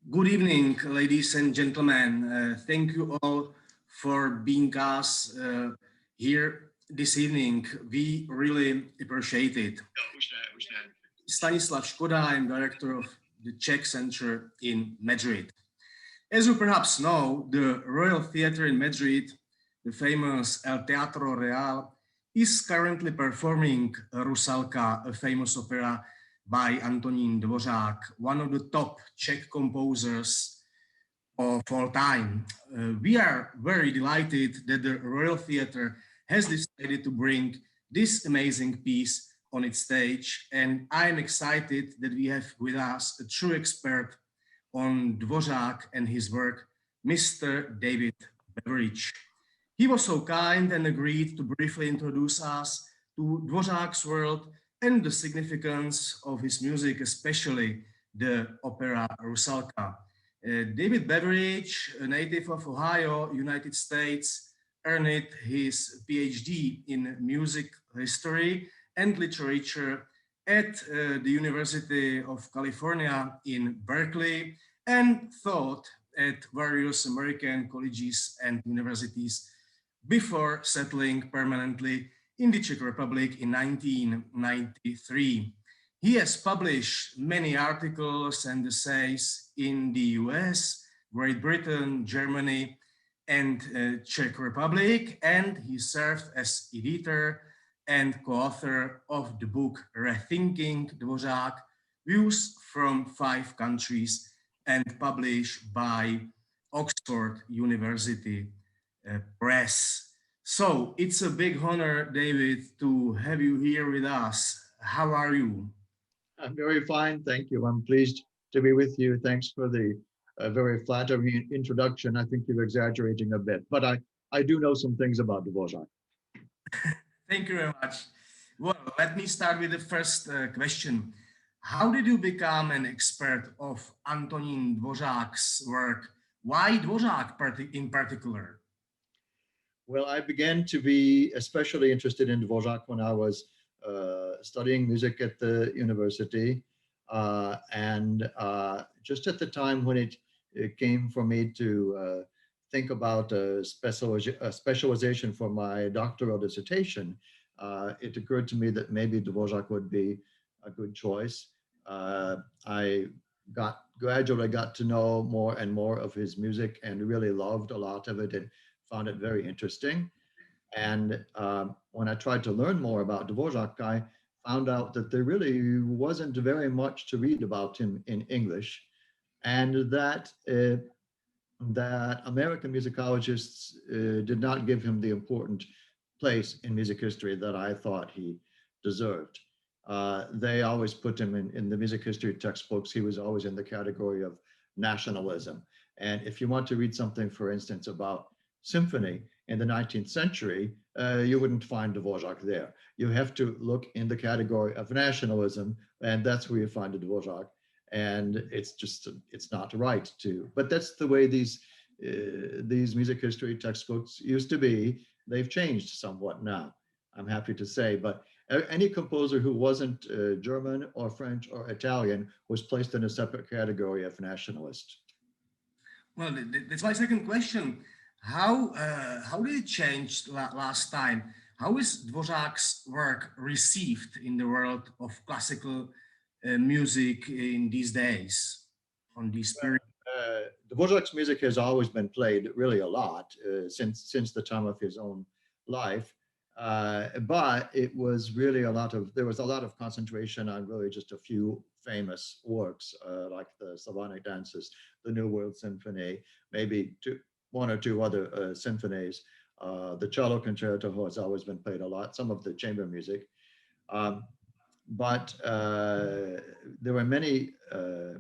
Good evening, ladies and gentlemen. Thank you all for being us here this evening. We really appreciate it. Stanislav Škoda, I'm director of the Czech Center in Madrid. As you perhaps know, the Royal Theatre in Madrid, the famous El Teatro Real, is currently performing Rusalka, a famous opera by Antonín Dvořák, one of the top Czech composers of all time. We are very delighted that the Royal Theatre has decided to bring this amazing piece on its stage, and I'm excited that we have with us a true expert on Dvořák and his work, Mr. David Beveridge. He was so kind and agreed to briefly introduce us to Dvořák's world and the significance of his music, especially the opera Rusalka. David Beveridge, a native of Ohio, United States, earned his PhD in music history and literature at the University of California in Berkeley and taught at various American colleges and universities before settling permanently in the Czech Republic in 1993. He has published many articles and essays in the US, Great Britain, Germany, and Czech Republic, and he served as editor and co-author of the book Rethinking Dvořák, Views from 5 Countries, and published by Oxford University Press. So it's a big honor, David, to have you here with us. How are you? I'm very fine, thank you. I'm pleased to be with you. Thanks for the very flattering introduction. I think you're exaggerating a bit, but I do know some things about Dvořák. Thank you very much. Well, let me start with the first question. How did you become an expert of Antonín Dvořák's work? Why Dvořák in particular? Well, I began to be especially interested in Dvořák when I was studying music at the university. And just at the time when it came for me to think about a specialization for my doctoral dissertation, it occurred to me that maybe Dvořák would be a good choice. I gradually got to know more and more of his music and really loved a lot of it and found it very interesting. And when I tried to learn more about Dvořák, I found out that there really wasn't very much to read about him in English, and that American musicologists did not give him the important place in music history that I thought he deserved. They always put him in the music history textbooks. He was always in the category of nationalism. And if you want to read something, for instance, about symphony in the 19th century, you wouldn't find Dvořák there. You have to look in the category of nationalism, and that's where you find a Dvořák. And it's not right to, but that's the way these music history textbooks used to be. They've changed somewhat now, I'm happy to say, but any composer who wasn't German or French or Italian was placed in a separate category of nationalist. Well, that's my second question. How did it change last time? How is Dvořák's work received in the world of classical music in these days, on this period? Dvořák's music has always been played really a lot since the time of his own life, but it was really there was a lot of concentration on really just a few famous works like the Slavonic dances, the New World Symphony, maybe one or two other symphonies. The cello concerto has always been played a lot, some of the chamber music. But there were many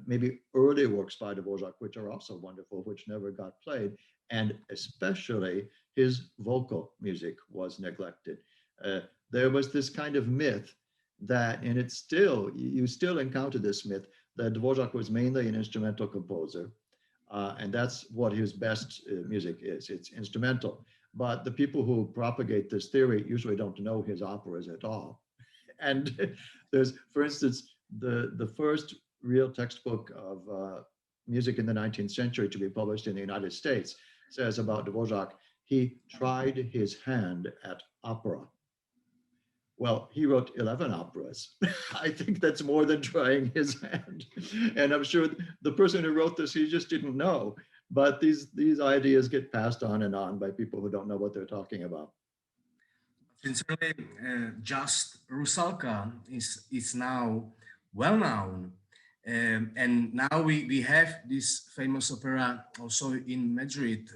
maybe early works by Dvořák, which are also wonderful, which never got played. And especially his vocal music was neglected. There was this kind of myth that, and you still encounter this myth, that Dvořák was mainly an instrumental composer. And that's what his best music is. It's instrumental. But the people who propagate this theory usually don't know his operas at all. And there's, for instance, the first real textbook of music in the 19th century to be published in the United States, says about Dvořák, he tried his hand at opera. Well, he wrote 11 operas. I think that's more than trying his hand. And I'm sure the person who wrote this, he just didn't know. But these ideas get passed on and on by people who don't know what they're talking about. Sincerely, just Rusalka is now well known. And now we have this famous opera also in Madrid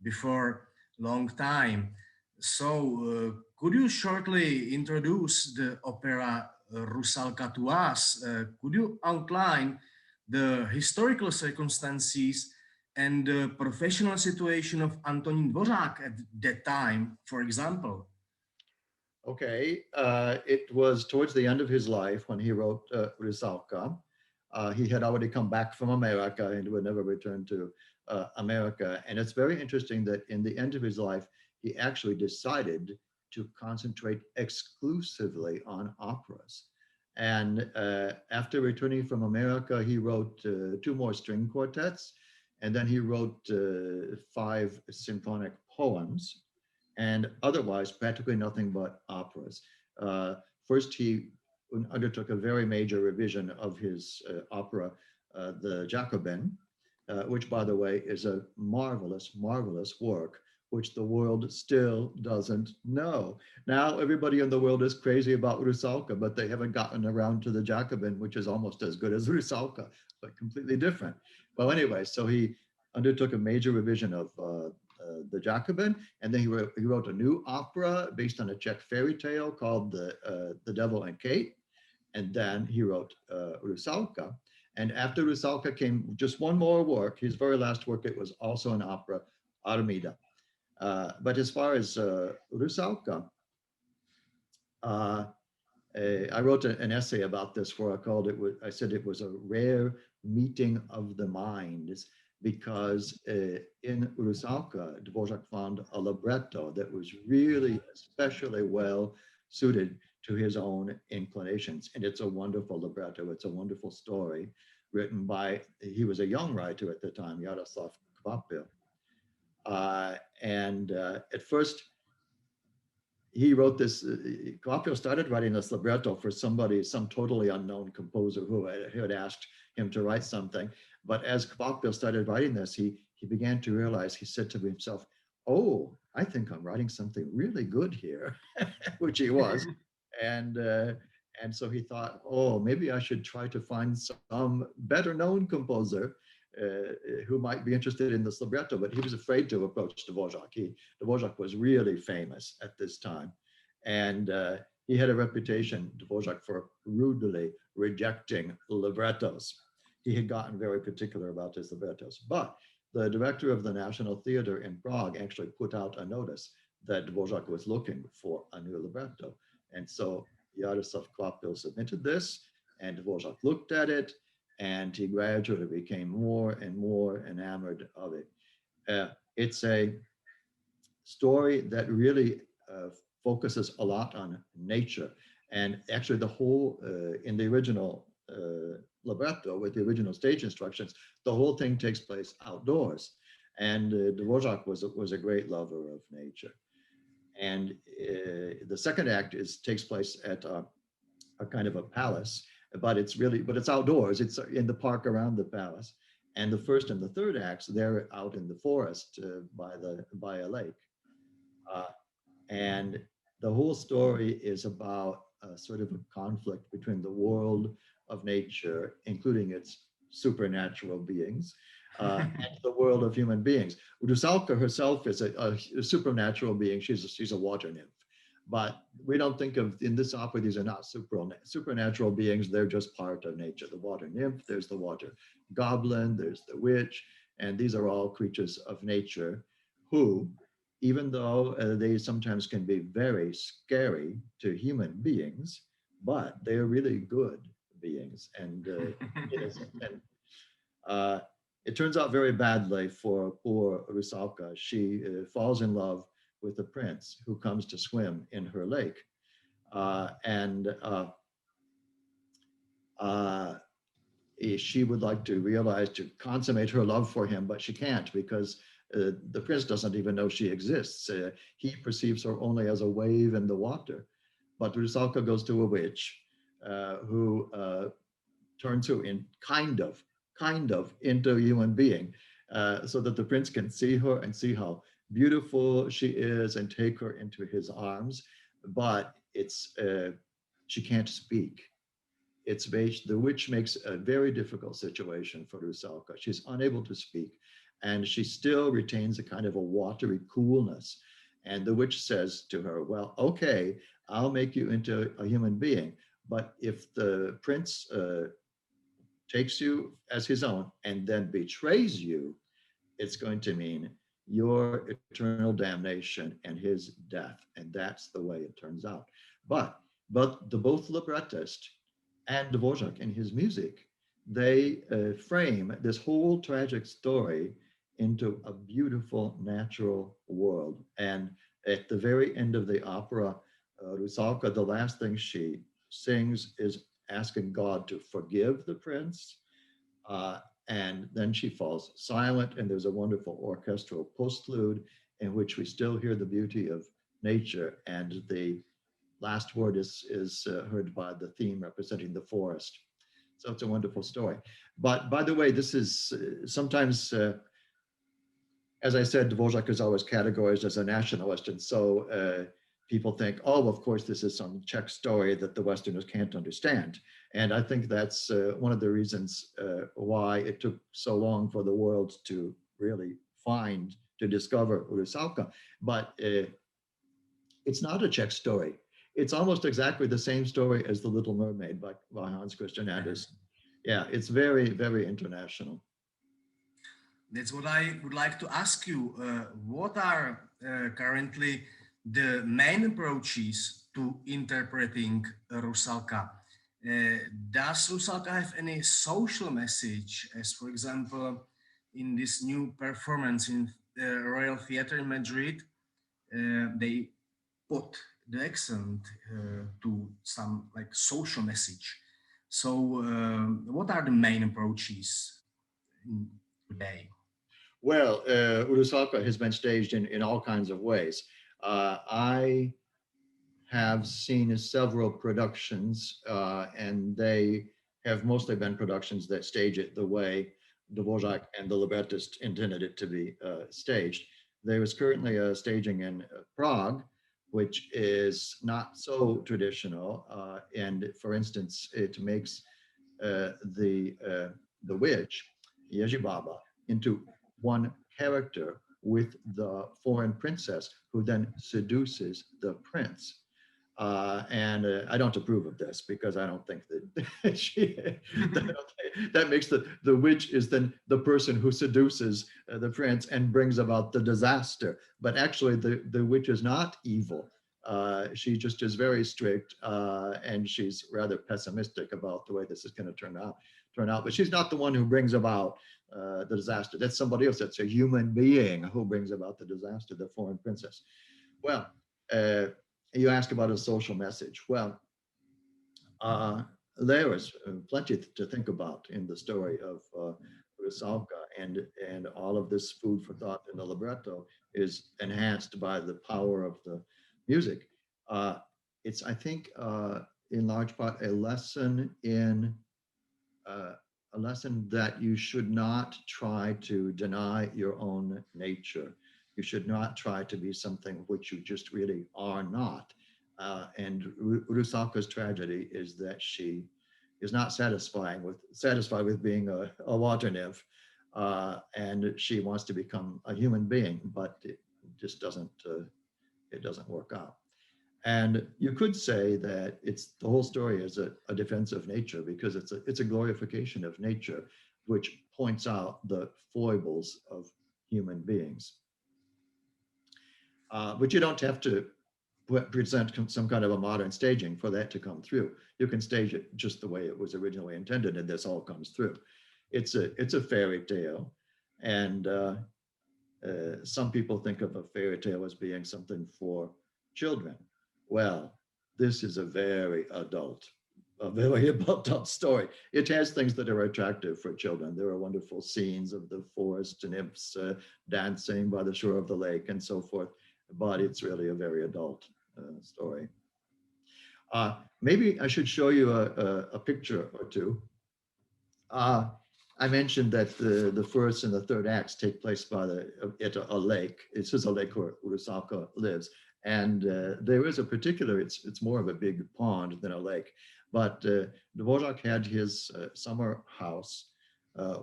before long time. So could you shortly introduce the opera Rusalka to us? Could you outline the historical circumstances and the professional situation of Antonín Dvořák at that time, for example? Okay, it was towards the end of his life when he wrote Rusalka. He had already come back from America and would never return to America. And it's very interesting that in the end of his life, he actually decided to concentrate exclusively on operas. And after returning from America, he wrote 2 more string quartets, and then he wrote 5 symphonic poems, and otherwise practically nothing but operas. First, he undertook a very major revision of his opera, The Jacobin, which, by the way, is a marvelous, marvelous work, which the world still doesn't know. Now, everybody in the world is crazy about Rusalka, but they haven't gotten around to the Jacobin, which is almost as good as Rusalka, but completely different. Well, anyway, so he undertook a major revision of the Jacobin, and then he wrote a new opera based on a Czech fairy tale called The Devil and Kate, and then he wrote Rusalka. And after Rusalka came just one more work, his very last work, it was also an opera, Armida. But as far as Rusalka, I wrote an essay about this where I said it was a rare meeting of the minds, because in Rusalka, Dvořák found a libretto that was really especially well suited to his own inclinations. And it's a wonderful libretto. It's a wonderful story written by, he was a young writer at the time, Jaroslav Kvapil. At first, he wrote this, Kvapil started writing this libretto for some totally unknown composer who had asked him to write something. But as Kvapil started writing this, he began to realize, he said to himself, oh, I think I'm writing something really good here, which he was. And so he thought, oh, maybe I should try to find some better known composer who might be interested in this libretto, but he was afraid to approach Dvořák. Dvořák was really famous at this time. And he had a reputation, Dvořák, for rudely rejecting librettos. He had gotten very particular about his librettos. But the director of the National Theater in Prague actually put out a notice that Dvořák was looking for a new libretto. And so Jaroslav Kvapil submitted this, and Dvořák looked at it, and he gradually became more and more enamored of it. It's a story that really focuses a lot on nature. And actually the whole, in the original libretto with the original stage instructions, the whole thing takes place outdoors. And Dvořák was a great lover of nature. And the second act takes place at a kind of a palace, but it's outdoors. It's in the park around the palace. And the first and the third acts, they're out in the forest by a lake. And the whole story is about sort of a conflict between the world of nature, including its supernatural beings, and the world of human beings. Rusalka herself is a supernatural being. She's a water nymph. But we don't think of, in this opera, these are not supernatural beings. They're just part of nature. The water nymph, there's the water goblin, there's the witch, and these are all creatures of nature who, even though they sometimes can be very scary to human beings, but they're really good beings. And it turns out very badly for poor Rusalka. She falls in love with a prince who comes to swim in her lake. she would like to realize, to consummate her love for him, but she can't because the prince doesn't even know she exists. He perceives her only as a wave in the water. But Rusalka goes to a witch who turns her in kind of into a human being, so that the prince can see her and see how beautiful she is and take her into his arms. But it's she can't speak. The witch makes a very difficult situation for Rusalka. She's unable to speak, and she still retains a kind of a watery coolness. And the witch says to her, well, okay, I'll make you into a human being, but if the prince takes you as his own and then betrays you, it's going to mean your eternal damnation and his death. And that's the way it turns out. But both librettist and Dvořák in his music, they frame this whole tragic story into a beautiful natural world. And at the very end of the opera, Rusalka, the last thing she sings is asking God to forgive the prince. And then she falls silent, and there's a wonderful orchestral postlude in which we still hear the beauty of nature, and the last word is heard by the theme representing the forest. So it's a wonderful story. But by the way, this is sometimes, as I said, Dvořák is always categorized as a nationalist, and so people think, oh, of course, this is some Czech story that the Westerners can't understand. And I think that's one of the reasons why it took so long for the world to really to discover Rusalka. But it's not a Czech story. It's almost exactly the same story as The Little Mermaid by Hans Christian Andersen. Yeah, it's very, very international. That's what I would like to ask you. What are currently the main approaches to interpreting Rusalka? Does Rusalka have any social message, as for example, in this new performance in the Royal Theatre in Madrid, they put the accent to some like social message. So what are the main approaches today? Well, Rusalka has been staged in all kinds of ways. I have seen several productions, and they have mostly been productions that stage it the way Dvořák and the librettist intended it to be staged. There is currently a staging in Prague, which is not so traditional. And for instance, it makes the witch, Jezibaba, into one character with the foreign princess who then seduces the prince. And I don't approve of this because I don't think that that makes the witch is then the person who seduces the prince and brings about the disaster. But actually the witch is not evil. She just is very strict, and she's rather pessimistic about the way this is going to turn out. But she's not the one who brings about the disaster. That's somebody else. That's a human being who brings about the disaster, the foreign princess. Well, you ask about a social message. Well, there is plenty to think about in the story of Rusalka, and all of this food for thought in the libretto is enhanced by the power of the music. It's, I think, in large part, a lesson that you should not try to deny your own nature. You should not try to be something which you just really are not. And Rusalka's tragedy is that she is not satisfied with being a water nymph, and she wants to become a human being, but it just doesn't work out. And you could say that the whole story is a defense of nature, because it's a glorification of nature, which points out the foibles of human beings. But you don't have to present some kind of a modern staging for that to come through. You can stage it just the way it was originally intended, and this all comes through. It's a fairy tale, and some people think of a fairy tale as being something for children. Well, this is a very adult a very built-up story. It has things that are attractive for children. There are wonderful scenes of the forest nymphs dancing by the shore of the lake and so forth, but it's really a very adult story. Maybe I should show you a picture or two. I mentioned that the first and the third acts take place at a lake. This is a lake where Rusalka lives. And there is a particular, it's more of a big pond than a lake, but Dvořák had his summer house,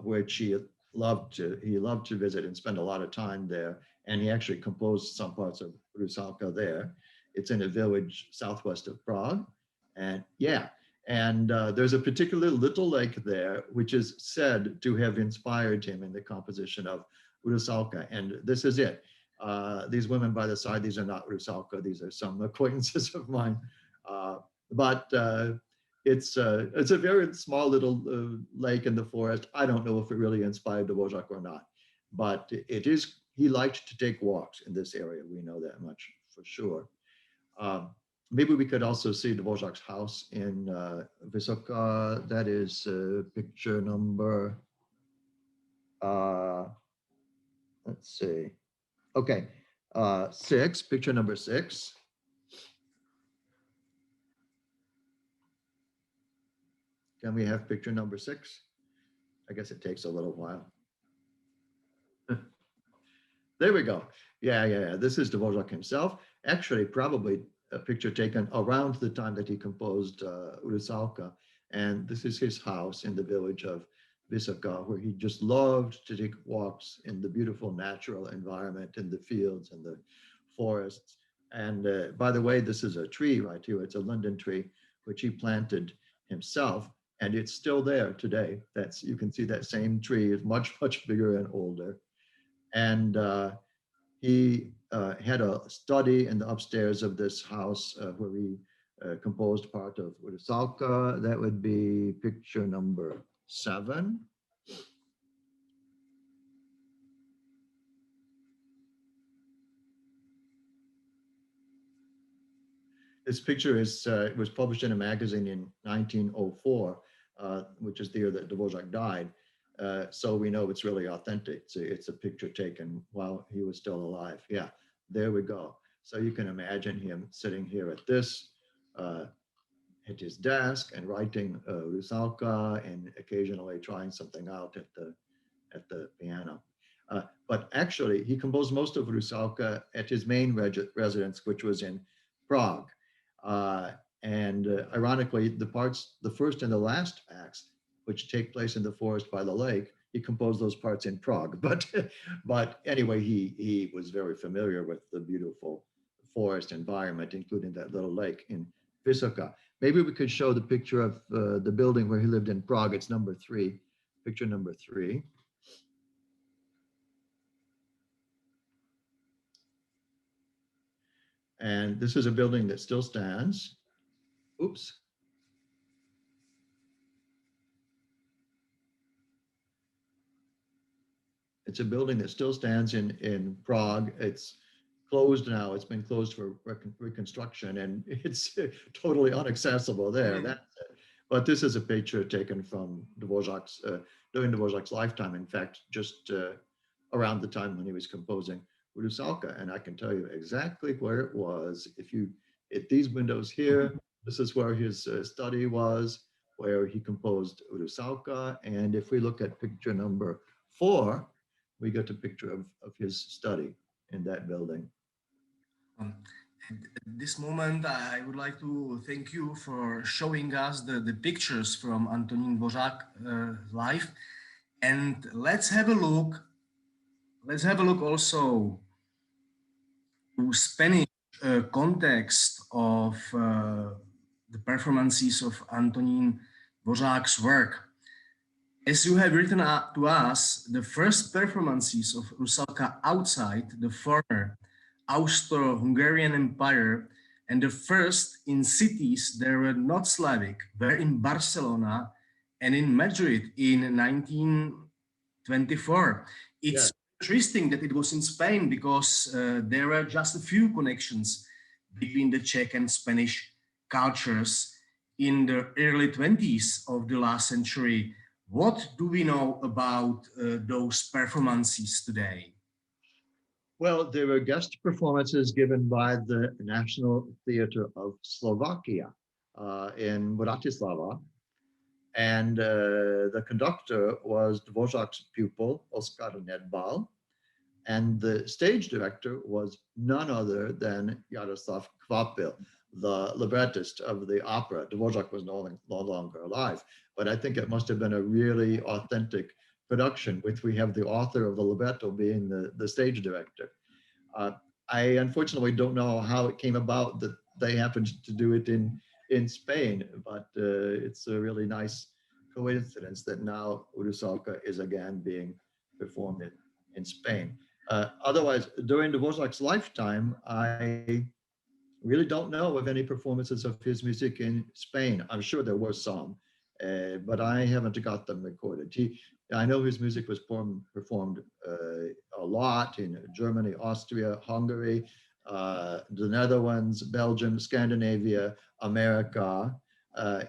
which he loved to visit and spend a lot of time there. And he actually composed some parts of Rusalka there. It's in a village southwest of Prague. And yeah, and there's a particular little lake there, which is said to have inspired him in the composition of Rusalka. And this is it. These women by the side, these are not Rusalka, these are some acquaintances of mine. But it's a very small little lake in the forest. I don't know if it really inspired Dvořák or not, but it is, he liked to take walks in this area. We know that much for sure. Maybe we could also see Dvořák's house in Vysoká. That is picture number, let's see. Okay, 6, picture number 6. Can we have picture number 6? I guess it takes a little while. There we go. Yeah. This is Dvořák himself. Actually, probably a picture taken around the time that he composed Rusalka. And this is his house in the village of Vysoká, where he just loved to take walks in the beautiful natural environment, in the fields and the forests. And by the way, this is a tree right here. It's a linden tree, which he planted himself. And it's still there today. You can see that same tree is much, much bigger and older. And he had a study in the upstairs of this house where he composed part of Rusalka. That would be picture number 7. This picture was published in a magazine in 1904, which is the year that Dvořák died. So we know it's really authentic. It's a picture taken while he was still alive. Yeah, there we go. So you can imagine him sitting here at his desk and writing Rusalka and occasionally trying something out at the piano. But actually, he composed most of Rusalka at his main residence, which was in Prague. And ironically, the first and the last acts, which take place in the forest by the lake, he composed those parts in Prague. But anyway, he was very familiar with the beautiful forest environment, including that little lake in Vysoká. Maybe we could show the picture of the building where he lived in Prague. It's number 3, picture number 3. And this is a building that still stands. Oops. It's a building that still stands in Prague. It's closed now. It's been closed for reconstruction, and it's totally inaccessible there. But this is a picture taken from during Dvořák's lifetime. In fact, just around the time when he was composing Rusalka, and I can tell you exactly where it was. If these windows here, this is where his study was, where he composed Rusalka. And if we look at picture number 4, we get a picture of his study in that building. At this moment, I would like to thank you for showing us the pictures from Antonín Dvořák life. And let's have a look also to Spanish context of the performances of Antonín Dvořák's work. As you have written to us, the first performances of Rusalka outside the former Austro-Hungarian Empire and the first in cities that were not Slavic were in Barcelona and in Madrid in 1924. It's interesting that it was in Spain because there were just a few connections between the Czech and Spanish cultures in the early 20s of the last century. What do we know about those performances today? Well, there were guest performances given by the National Theatre of Slovakia in Bratislava. And the conductor was Dvořák's pupil, Oskar Nedbal. And the stage director was none other than Jaroslav Kvapil, the librettist of the opera. Dvořák was no longer alive, but I think it must have been a really authentic production, which we have the author of the libretto being the stage director. I unfortunately don't know how it came about that they happened to do it in Spain, but it's a really nice coincidence that now Rusalka is again being performed in Spain. Otherwise, during Dvořák's lifetime, I really don't know of any performances of his music in Spain. I'm sure there were some, but I haven't got them recorded. I know his music was performed a lot in Germany, Austria, Hungary, the Netherlands, Belgium, Scandinavia, America,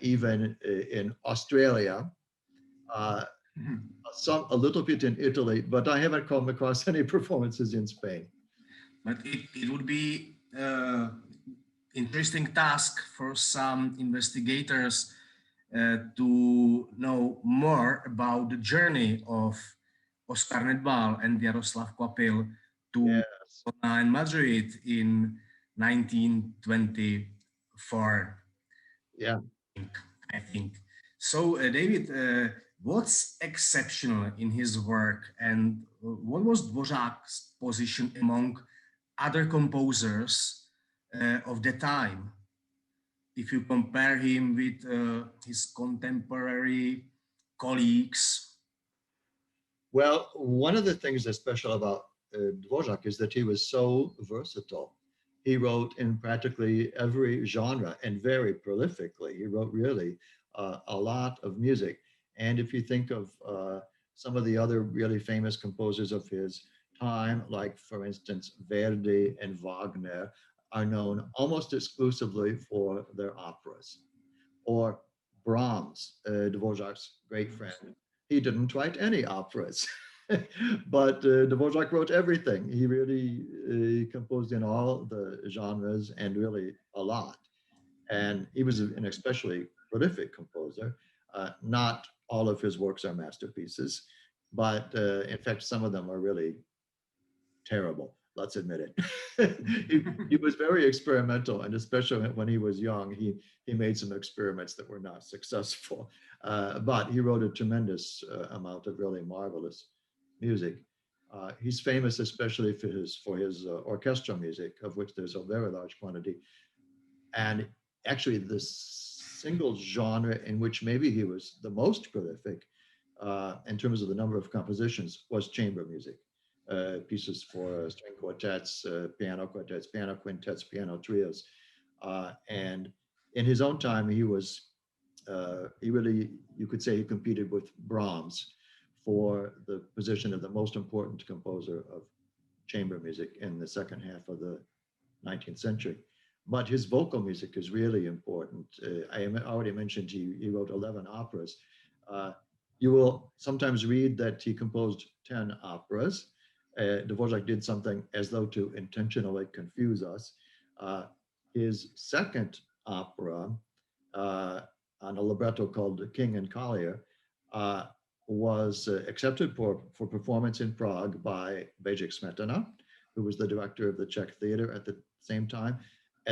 even in Australia. A little bit in Italy, but I haven't come across any performances in Spain. But it would be interesting task for some investigators to know more about the journey of Oskar Nedbal and Jaroslav Kvapil to Yes. in Madrid in 1924. Yeah. I think. So, David, what's exceptional in his work, and what was Dvořák's position among other composers of the time? If you compare him with his contemporary colleagues? Well, one of the things that's special about Dvořák is that he was so versatile. He wrote in practically every genre and very prolifically. He wrote really a lot of music. And if you think of some of the other really famous composers of his time, like, for instance, Verdi and Wagner, are known almost exclusively for their operas. Or Brahms, Dvořák's great friend, he didn't write any operas, but Dvořák wrote everything. He really composed in all the genres and really a lot. And he was an especially prolific composer. Not all of his works are masterpieces, but in fact, some of them are really terrible. Let's admit it. he was very experimental, and especially when he was young, he made some experiments that were not successful. But he wrote a tremendous amount of really marvelous music. He's famous especially for his orchestral music, of which there's a very large quantity. And actually, the single genre in which maybe he was the most prolific in terms of the number of compositions was chamber music. Pieces for string quartets, piano quartets, piano quintets, piano trios. And in his own time, he really, you could say he competed with Brahms for the position of the most important composer of chamber music in the second half of the 19th century. But his vocal music is really important. I already mentioned he wrote 11 operas. You will sometimes read that he composed 10 operas. Dvořák did something as though to intentionally confuse us. His second opera on a libretto called King and Collier was accepted for performance in Prague by Bedřich Smetana, who was the director of the Czech Theater at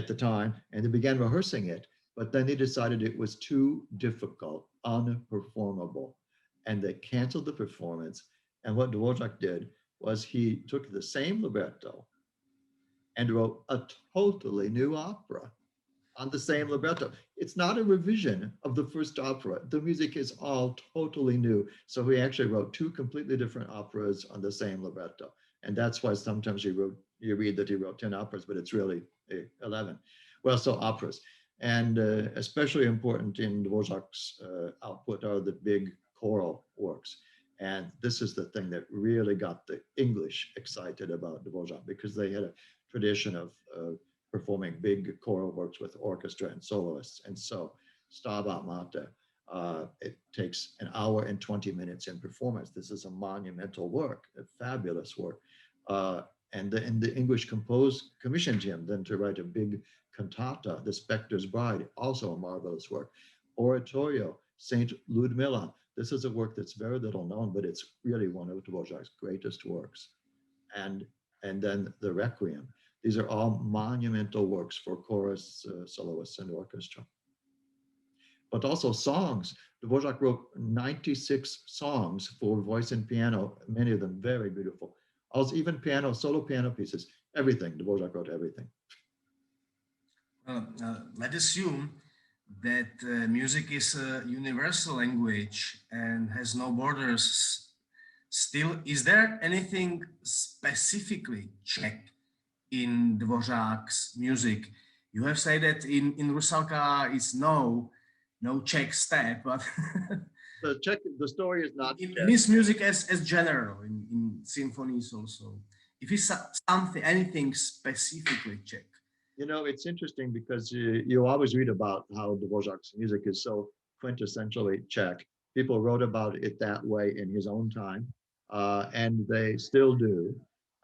the time, and they began rehearsing it, but then they decided it was too difficult, unperformable, and they canceled the performance. And what Dvořák did was he took the same libretto and wrote a totally new opera on the same libretto. It's not a revision of the first opera. The music is all totally new. So he actually wrote two completely different operas on the same libretto. And that's why sometimes you read that he wrote 10 operas, but it's really 11. Well, so operas. And especially important in Dvořák's output are the big choral works. And this is the thing that really got the English excited about Dvořák, because they had a tradition of performing big choral works with orchestra and soloists. And so Stabat Mater. It takes an hour and 20 minutes in performance. This is a monumental work, a fabulous work. And the English commissioned him then to write a big cantata, The Spectre's Bride, also a marvelous work. Oratorio, Saint Ludmilla. This is a work that's very little known, but it's really one of Dvořák's greatest works. And then the Requiem. These are all monumental works for chorus, soloists, and orchestra. But also songs. Dvořák wrote 96 songs for voice and piano, many of them very beautiful. Also, even piano, solo piano pieces, everything. Dvořák wrote everything. Let's assume that music is a universal language and has no borders. Still, is there anything specifically Czech in Dvořák's music? You have said that in Rusalka is no Czech step, but the story is not in his music as general, in symphonies also. If it's anything specifically Czech. You know, it's interesting because you always read about how Dvořák's music is so quintessentially Czech. People wrote about it that way in his own time, and they still do.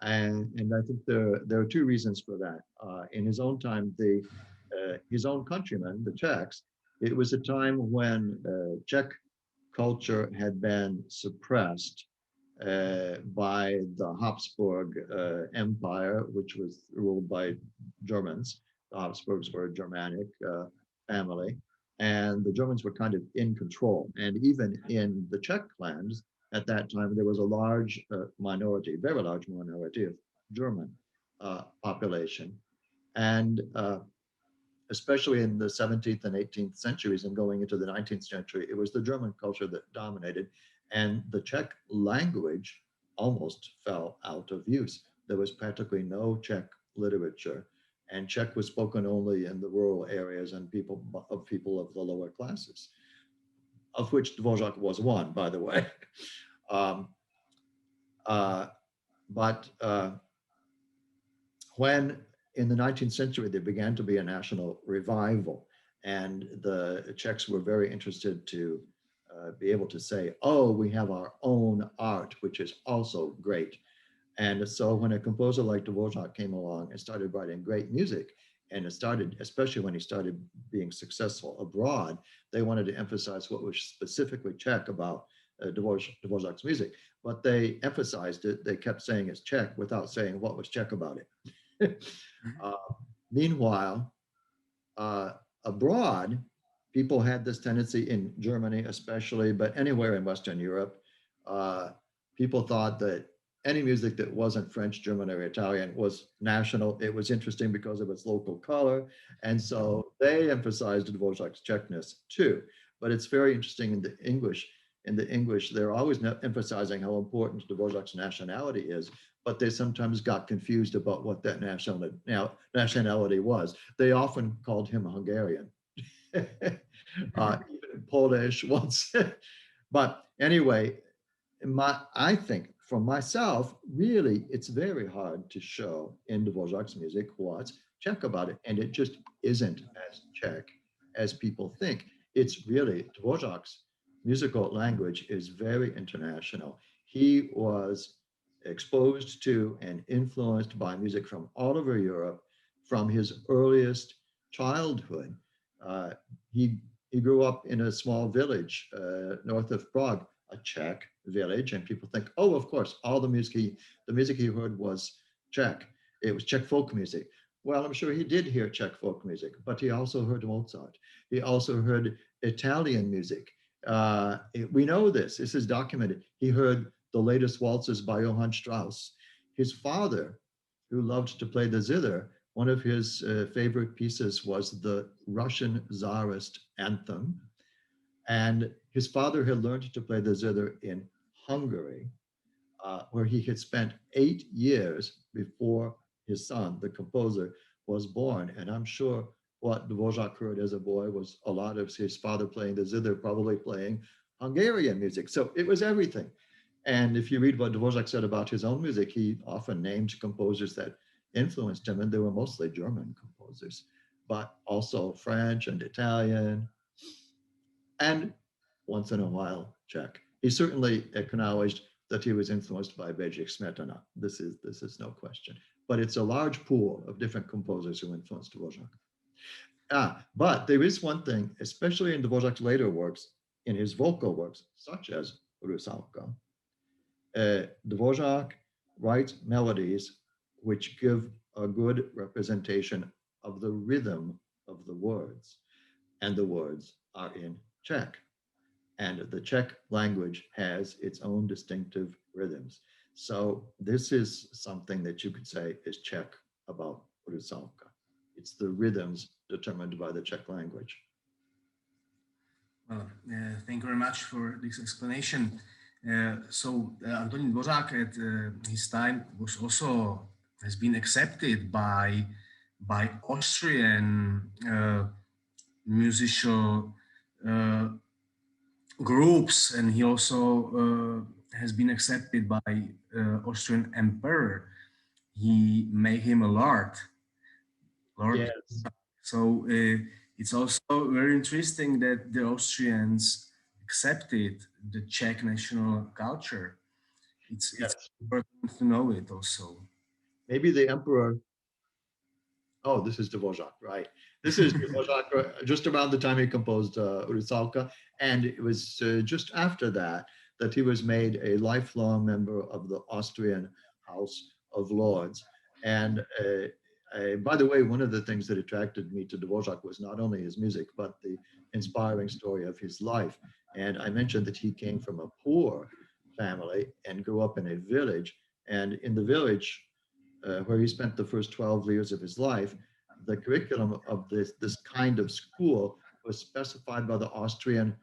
And I think there are two reasons for that. In his own time, his own countrymen, the Czechs, it was a time when Czech culture had been suppressed by the Habsburg Empire, which was ruled by Germans. The Habsburgs were a Germanic family, and the Germans were kind of in control. And even in the Czech lands at that time, there was a large minority, very large minority of German population. And especially in the 17th and 18th centuries and going into the 19th century, it was the German culture that dominated, and the Czech language almost fell out of use. There was practically no Czech literature, and Czech was spoken only in the rural areas and people of the lower classes, of which Dvořák was one, by the way. But when in the 19th century, there began to be a national revival, and the Czechs were very interested to be able to say, oh, we have our own art, which is also great. And so when a composer like Dvořák came along and started writing great music, and it started, especially when he started being successful abroad, they wanted to emphasize what was specifically Czech about Dvořák's music. But they emphasized it, they kept saying it's Czech without saying what was Czech about it. Meanwhile, abroad, people had this tendency in Germany especially, but anywhere in Western Europe, people thought that any music that wasn't French, German, or Italian was national. It was interesting because of its local color. And so they emphasized Dvořák's Czechness too. But it's very interesting in the English. In the English, they're always emphasizing how important Dvořák's nationality is, but they sometimes got confused about what that nationality was. They often called him Hungarian, even Polish once. But anyway, I think for myself, really, it's very hard to show in Dvořák's music what's Czech about it. And it just isn't as Czech as people think. It's really, Dvořák's musical language is very international. He was exposed to and influenced by music from all over Europe from his earliest childhood. He grew up in a small village north of Prague, a Czech village, and people think, oh, of course, all the music he heard was Czech. It was Czech folk music. Well, I'm sure he did hear Czech folk music, but he also heard Mozart. He also heard Italian music. We know this. This is documented. He heard the latest waltzes by Johann Strauss. His father, who loved to play the zither, one of his favorite pieces was the Russian Tsarist anthem. And his father had learned to play the zither in Hungary, where he had spent 8 years before his son, the composer, was born. And I'm sure what Dvořák heard as a boy was a lot of his father playing the zither, probably playing Hungarian music. So it was everything. And if you read what Dvořák said about his own music, he often named composers that influenced him, and they were mostly German composers, but also French and Italian. and once in a while, Czech. He certainly acknowledged that he was influenced by Bedřich Smetana. This is no question. But it's a large pool of different composers who influenced Dvořák. But there is one thing, especially in Dvořák's later works, in his vocal works, such as Rusalka, Dvořák writes melodies which give a good representation of the rhythm of the words, and the words are in Czech. And the Czech language has its own distinctive rhythms. So this is something that you could say is Czech about Rusalka. It's the rhythms determined by the Czech language. Well, thank you very much for this explanation. Antonín Dvořák at his time has been accepted by Austrian musical groups, and he also has been accepted by Austrian emperor. He made him a lord. Yes. So it's also very interesting that the Austrians accepted the Czech national culture. It's important to know it also. Maybe the emperor. Oh, this is Dvořák, right? This is Dvořák just around the time he composed Rusalka, and it was just after that he was made a lifelong member of the Austrian House of Lords. And by the way, one of the things that attracted me to Dvořák was not only his music, but the inspiring story of his life. And I mentioned that he came from a poor family and grew up in a village. And in the village, where he spent the first 12 years of his life, the curriculum of this kind of school was specified by the Austrian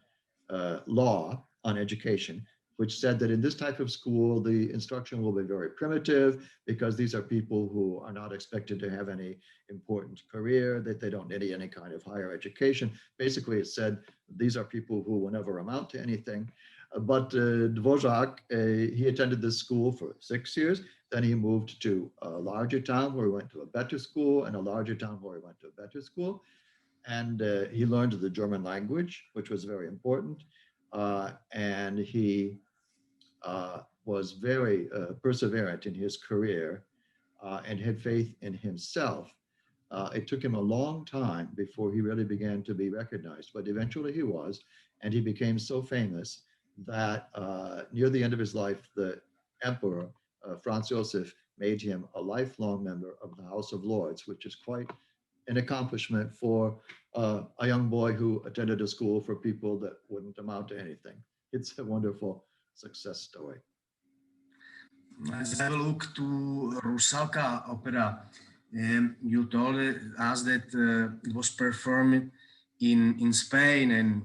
law on education, which said that in this type of school, the instruction will be very primitive because these are people who are not expected to have any important career, that they don't need any kind of higher education. Basically, it said these are people who will never amount to anything. But Dvořák, he attended this school for 6 years. Then he moved to a larger town where he went to a better school, and a larger town where he went to a better school. And he learned the German language, which was very important. And he was very perseverant in his career and had faith in himself. It took him a long time before he really began to be recognized, but eventually he was, and he became so famous that near the end of his life, the emperor, Franz Joseph, made him a lifelong member of the House of Lords, which is quite an accomplishment for a young boy who attended a school for people that wouldn't amount to anything. It's a wonderful success story. Let's have a look to Rusalka opera. You told us that it was performed in Spain and,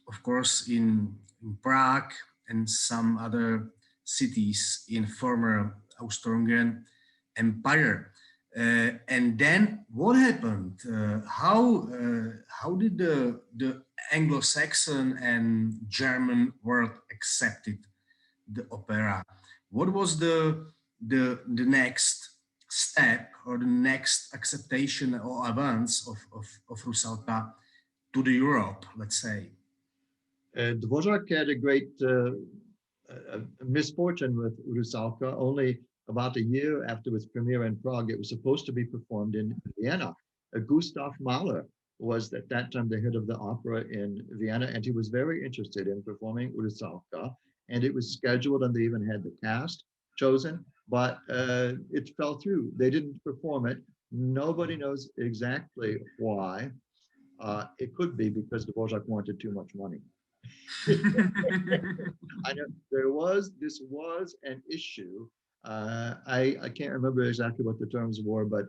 of course, in Prague and some other cities in former Austro-Hungarian Empire. And then what happened? How did the Anglo-Saxon and German world accepted the opera? What was the next step or the next acceptation or advance of Rusalka to the Europe, let's say? Dvořák had a great misfortune with Rusalka. Only about a year after its premiere in Prague, it was supposed to be performed in Vienna. Gustav Mahler was at that time the head of the opera in Vienna, and he was very interested in performing Rusalka. And it was scheduled, and they even had the cast chosen, but it fell through. They didn't perform it. Nobody knows exactly why. It could be because Dvořák wanted too much money. I know this was an issue. I can't remember exactly what the terms were, but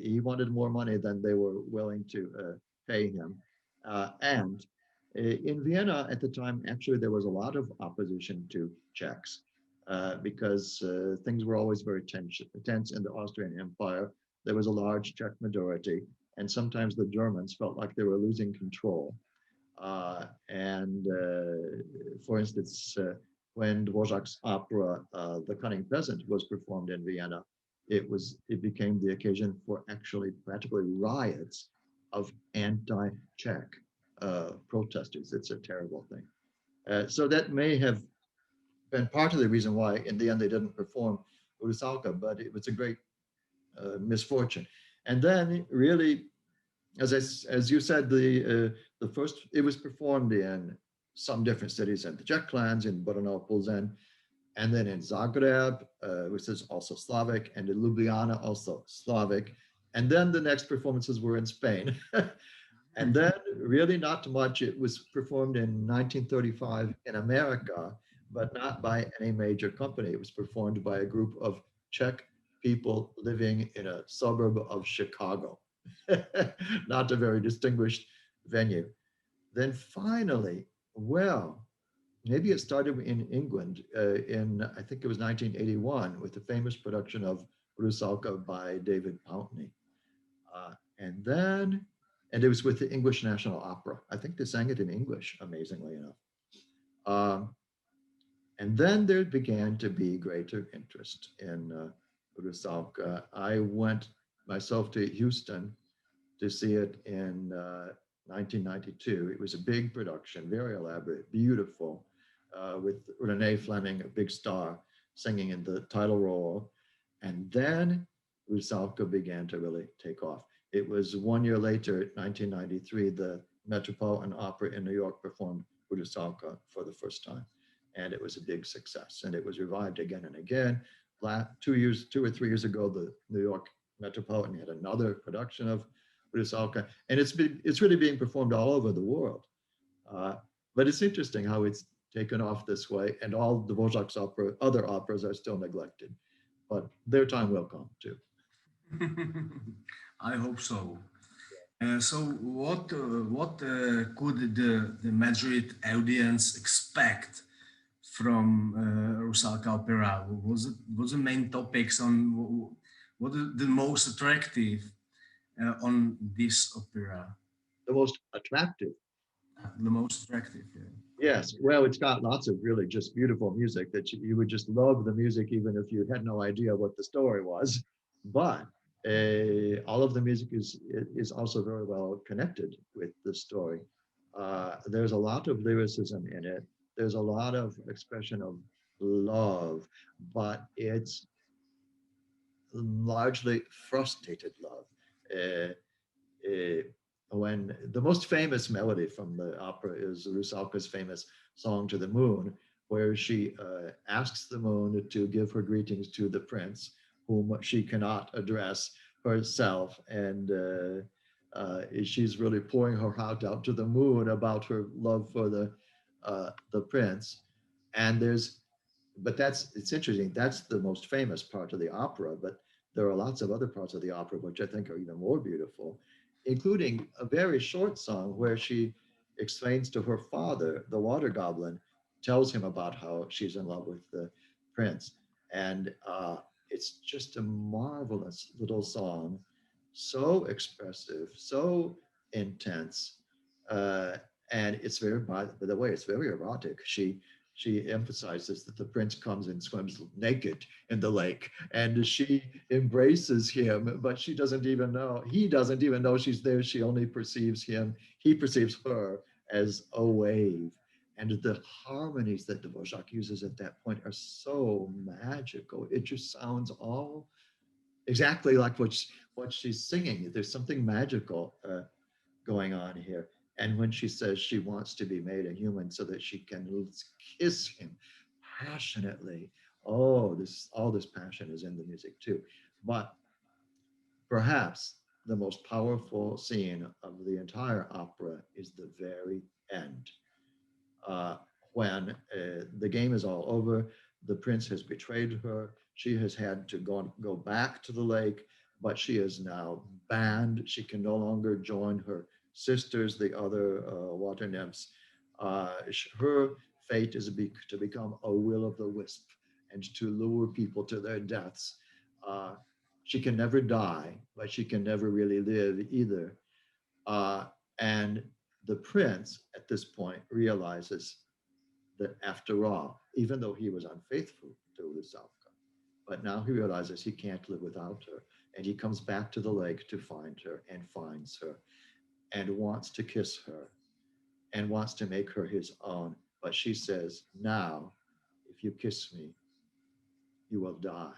he wanted more money than they were willing to pay him. And in Vienna at the time, actually, there was a lot of opposition to Czechs because things were always very tense in the Austrian Empire. There was a large Czech majority, and sometimes the Germans felt like they were losing control. For instance, when Dvořák's opera, The Cunning Peasant, was performed in Vienna, it became the occasion for actually practically riots of anti-Czech protesters. It's a terrible thing. So that may have been part of the reason why, in the end, they didn't perform Rusalka, but it was a great misfortune. And then, really, as you said, the first it was performed in some different cities in the Czech clans, in Brno, Plzeň, and then in Zagreb, which is also Slavic, and in Ljubljana, also Slavic. And then the next performances were in Spain. And then, really not much. It was performed in 1935 in America, but not by any major company. It was performed by a group of Czech people living in a suburb of Chicago. Not a very distinguished venue. Then finally, well, maybe it started in England in, I think it was 1981, with the famous production of Rusalka by David Pountney. And then, and it was with the English National Opera. I think they sang it in English, amazingly enough. And then there began to be greater interest in Rusalka. I went myself to Houston to see it in 1992. It was a big production, very elaborate, beautiful, with Renee Fleming, a big star, singing in the title role. And then Rusalka began to really take off. It was 1 year later, 1993, the Metropolitan Opera in New York performed Rusalka for the first time. And it was a big success. And it was revived again and again. 2 or 3 years ago, the New York Metropolitan had another production of Rusalka, and it's really being performed all over the world. But it's interesting how it's taken off this way, and all Dvořák's other operas are still neglected. But their time will come too. I hope so. So, what could the Madrid audience expect from Rusalka opera? Was the main topics on what are the most attractive on this opera? The most attractive. The most attractive, yeah. Yes, well, it's got lots of really just beautiful music that you would just love the music even if you had no idea what the story was. But all of the music is also very well connected with the story. There's a lot of lyricism in it. There's a lot of expression of love, but it's largely frustrated love. Uh, uh, when the most famous melody from the opera is Rusalka's famous song to the moon, where she asks the moon to give her greetings to the prince, whom she cannot address herself. And she's really pouring her heart out to the moon about her love for the prince. And but it's interesting. That's the most famous part of the opera, but there are lots of other parts of the opera which I think are even more beautiful, including a very short song where she explains to her father, the water goblin, tells him about how she's in love with the prince. And it's just a marvelous little song, so expressive, so intense. And it's very, by the way, it's very erotic. She emphasizes that the prince comes and swims naked in the lake, and she embraces him, but he doesn't even know she's there. She only perceives him, he perceives her as a wave. And the harmonies that Dvořák uses at that point are so magical. It just sounds all exactly like what she's singing. There's something magical going on here. And when she says she wants to be made a human so that she can kiss him passionately, oh, all this passion is in the music too. But perhaps the most powerful scene of the entire opera is the very end, uh, when the game is all over. The prince has betrayed her. She has had to go back to the lake, but she is now banned. She can no longer join her sisters, the other water nymphs. Her fate is to become a will-o'-the-wisp and to lure people to their deaths. She can never die, but she can never really live either. And the prince at this point realizes that after all, even though he was unfaithful to Rusalka, but now he realizes he can't live without her. And he comes back to the lake to find her and finds her and wants to kiss her. and wants to make her his own. But she says, now, if you kiss me, you will die.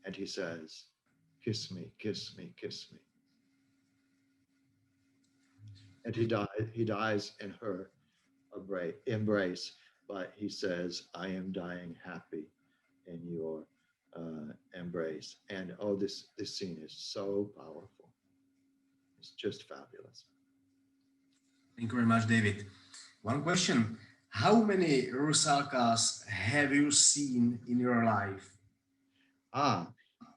And he says, kiss me, kiss me, kiss me. And he dies in her embrace, but he says, I am dying happy in your embrace. And oh, this scene is so powerful. It's just fabulous. Thank you very much, David. One question. How many Rusalkas have you seen in your life?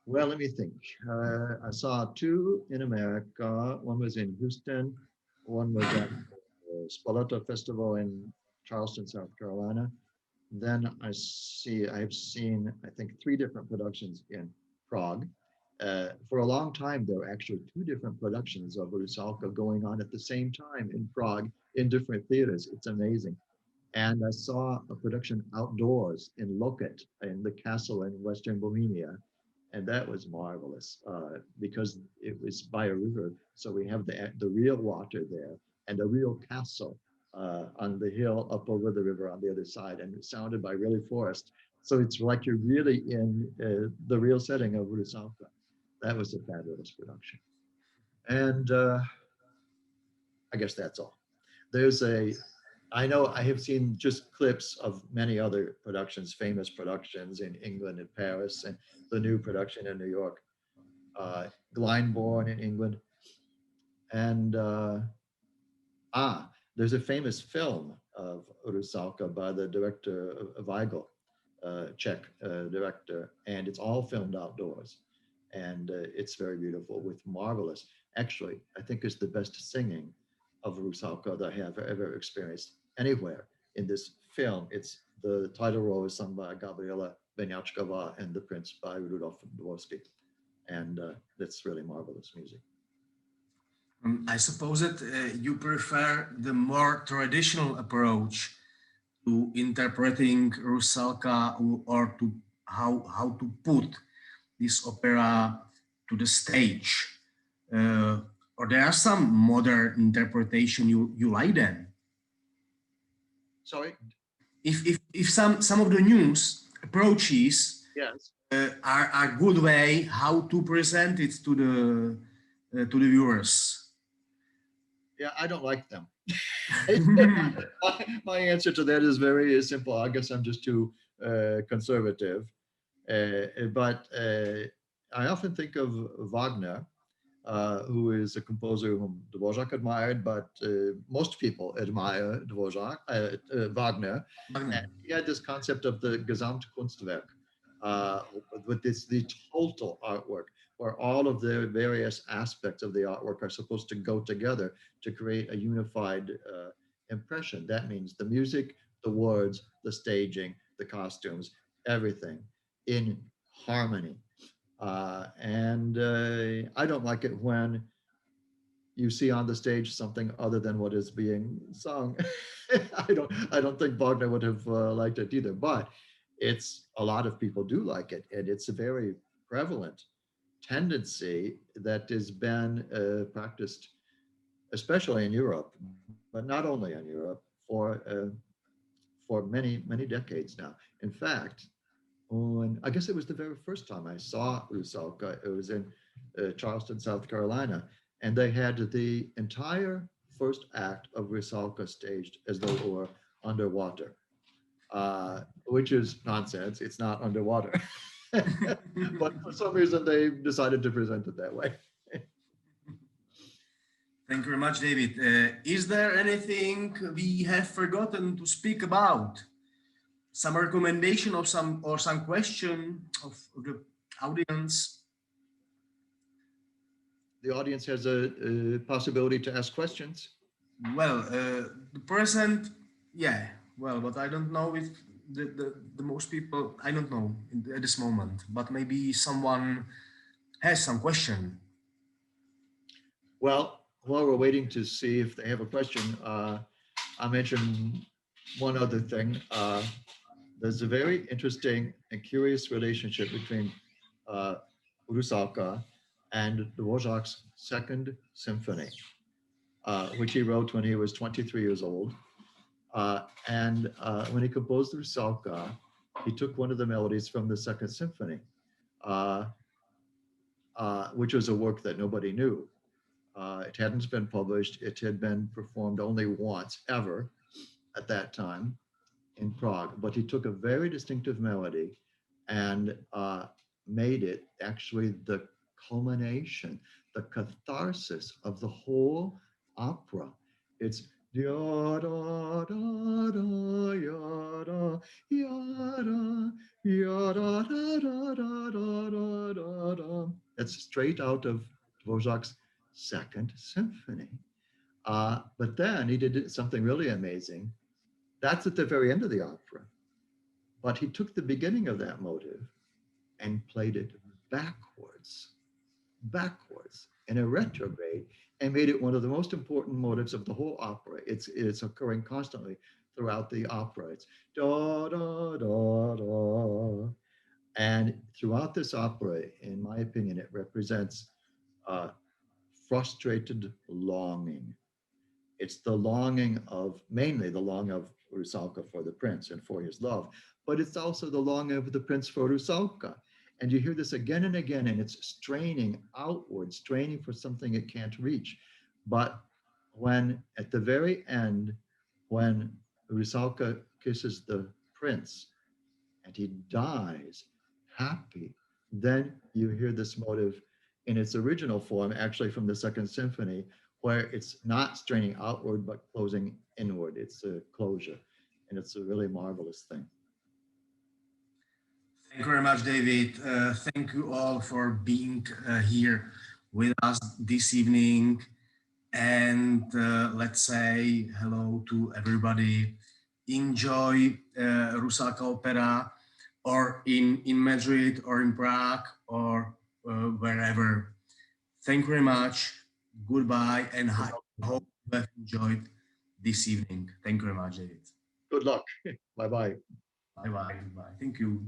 Well, let me think. I saw 2 in America. One was in Houston. One was at the Spaletta Festival in Charleston, South Carolina. Then I've seen, I think, 3 different productions in Prague. For a long time, there were actually 2 different productions of Rusalka going on at the same time in Prague in different theaters. It's amazing. And I saw a production outdoors in Loket, in the castle in Western Bohemia. And that was marvelous because it was by a river. So we have the real water there and a real castle on the hill up over the river on the other side, and it's surrounded by really forest. So it's like you're really in the real setting of Rusalka. That was a fabulous production. And I guess that's all. I know I have seen just clips of many other productions, famous productions in England and Paris, and the new production in New York, Glyndebourne in England. And there's a famous film of Rusalka by the director Weigl, Czech director, and it's all filmed outdoors. And it's very beautiful with marvelous, actually, I think it's the best singing of Rusalka that I have ever experienced anywhere in this film. It's the title role is sung by Gabriela Beňačková and the Prince by Rudolf Dvorsky. And that's really marvelous music. I suppose that you prefer the more traditional approach to interpreting Rusalka, or to how to put this opera to the stage. Or there are some modern interpretation you like then? Sorry? If some of the news approaches, yes, are a good way how to present it to the viewers. Yeah, I don't like them. My answer to that is very simple. I guess I'm just too conservative. But I often think of Wagner, who is a composer whom Dvořák admired, but most people admire Wagner. And he had this concept of the Gesamtkunstwerk, with the total artwork, where all of the various aspects of the artwork are supposed to go together to create a unified impression. That means the music, the words, the staging, the costumes, everything in harmony. And I don't like it when you see on the stage something other than what is being sung. I don't think Wagner would have liked it either, but a lot of people do like it, and it's a very prevalent tendency that has been practiced, especially in Europe, but not only in Europe, for many, many decades now. In fact, I guess it was the very first time I saw Rusalka. It was in Charleston, South Carolina, and they had the entire first act of Rusalka staged as though it were underwater, which is nonsense. It's not underwater. But for some reason, they decided to present it that way. Thank you very much, David. Is there anything we have forgotten to speak about? Some recommendation or some question of the audience? The audience has a possibility to ask questions. Well, the present, yeah. Well, but I don't know if the most people, I don't know at this moment, but maybe someone has some question. Well, while we're waiting to see if they have a question, I'll mention one other thing. There's a very interesting and curious relationship between Rusalka and Dvořák's Second Symphony. which he wrote when he was 23 years old. And when he composed the Rusalka, he took one of the melodies from the Second Symphony, which was a work that nobody knew. It hadn't been published. It had been performed only once ever at that time in Prague. But he took a very distinctive melody and made it actually the culmination, the catharsis of the whole opera. It's ya da da da ya da ya da ya da da da da da da da. That's straight out of Dvořák's Second Symphony. But then he did something really amazing. That's at the very end of the opera. But he took the beginning of that motive and played it backwards in a retrograde, and made it one of the most important motives of the whole opera. It's occurring constantly throughout the opera. It's da da da da. And throughout this opera, in my opinion, it represents frustrated longing. It's the longing of, mainly the longing of Rusalka for the prince and for his love, but it's also the longing of the prince for Rusalka. And you hear this again and again, and it's straining outward, straining for something it can't reach. But when, at the very end, when Rusalka kisses the prince and he dies happy, then you hear this motive in its original form, actually from the Second Symphony, where it's not straining outward, but closing inward. It's a closure, and it's a really marvelous thing. Thank you very much, David. Thank you all for being here with us this evening. And let's say hello to everybody. Enjoy Rusalka opera, or in Madrid, or in Prague, or wherever. Thank you very much. Goodbye, and I hope you have enjoyed this evening. Thank you very much, David. Good luck. Bye-bye. Bye-bye. Goodbye. Thank you.